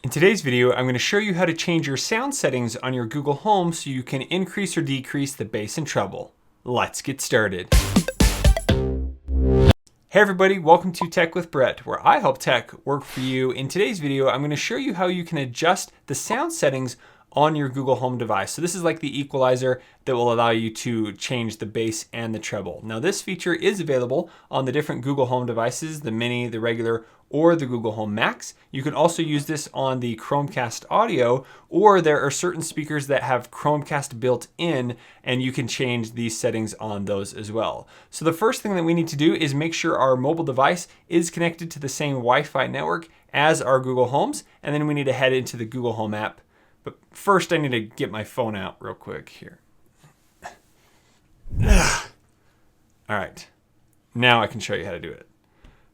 In today's video, I'm going to show you how to change your sound settings on your Google Home so you can increase or decrease the bass and treble. Let's get started. Hey everybody, welcome to Tech with Brett, where I help tech work for you. In today's video, I'm going to show you how you can adjust the sound settings on your Google Home device. So this is like the equalizer that will allow you to change the bass and the treble. Now this feature is available on the different Google Home devices, the Mini, the regular, or the Google Home Max. You can also use this on the Chromecast Audio, or there are certain speakers that have Chromecast built-in, and you can change these settings on those as well. So the first thing that we need to do is make sure our mobile device is connected to the same Wi-Fi network as our Google Homes, and then we need to head into the Google Home app. But first I need to get my phone out real quick here. All right, now I can show you how to do it.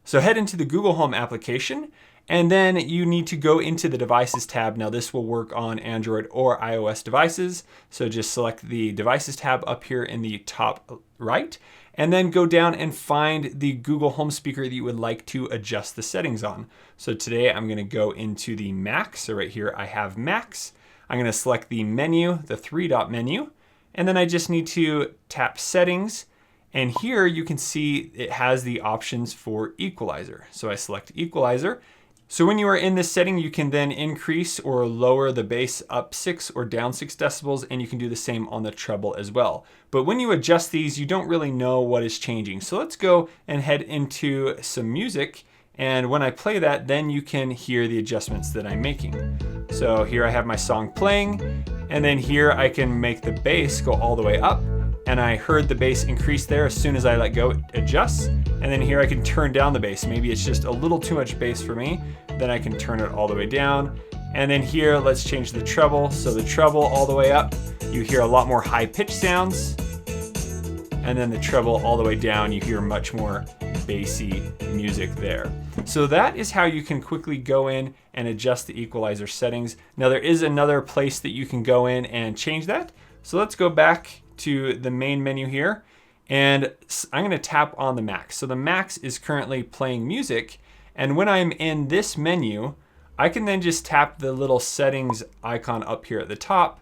So head into the Google Home application, and then you need to go into the Devices tab. Now this will work on Android or iOS devices. So just select the Devices tab up here in the top right, and then go down and find the Google Home speaker that you would like to adjust the settings on. So today I'm going to go into the Max. So right here I have Max. I'm going to select the menu, the three-dot menu, and then I just need to tap Settings. And here you can see it has the options for equalizer. So I select equalizer. So when you are in this setting, you can then increase or lower the bass up 6 or down 6 decibels, and you can do the same on the treble as well. But when you adjust these, you don't really know what is changing. So let's go and head into some music. And when I play that, then you can hear the adjustments that I'm making. So here I have my song playing, and then here I can make the bass go all the way up. And I heard the bass increase there as soon as I let go, it adjusts. And then here I can turn down the bass. Maybe it's just a little too much bass for me. Then I can turn it all the way down. And then here, let's change the treble. So the treble all the way up, you hear a lot more high pitch sounds. And then the treble all the way down, you hear much more bassy music there. So that is how you can quickly go in and adjust the equalizer settings. Now there is another place that you can go in and change that. So let's go back to the main menu here, and I'm going to tap on the Max. So the Max is currently playing music, and when I'm in this menu, I can then just tap the little settings icon up here at the top,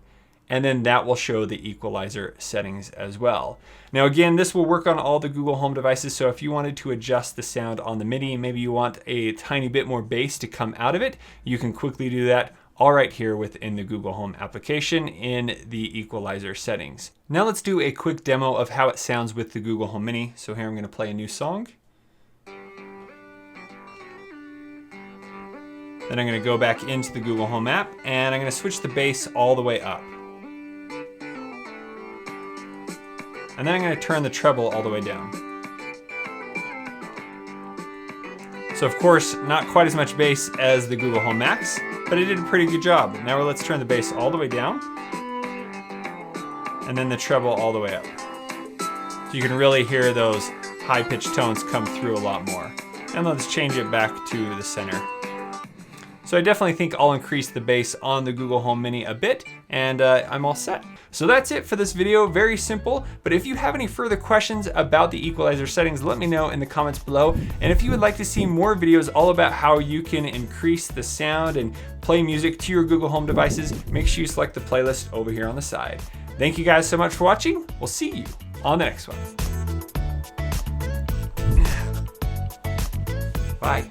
and then that will show the equalizer settings as well. Now again, this will work on all the Google Home devices, so if you wanted to adjust the sound on the Mini, maybe you want a tiny bit more bass to come out of it, you can quickly do that all right here within the Google Home application in the equalizer settings. Now let's do a quick demo of how it sounds with the Google Home Mini. So here I'm going to play a new song. Then I'm going to go back into the Google Home app, and I'm going to switch the bass all the way up. And then I'm going to turn the treble all the way down. So of course, not quite as much bass as the Google Home Max, but it did a pretty good job. Now let's turn the bass all the way down, and then the treble all the way up. So you can really hear those high-pitched tones come through a lot more. And let's change it back to the center. So I definitely think I'll increase the bass on the Google Home Mini a bit, and I'm all set. So that's it for this video, very simple, but if you have any further questions about the equalizer settings, let me know in the comments below. And if you would like to see more videos all about how you can increase the sound and play music to your Google Home devices, make sure you select the playlist over here on the side. Thank you guys so much for watching. We'll see you on the next one. Bye.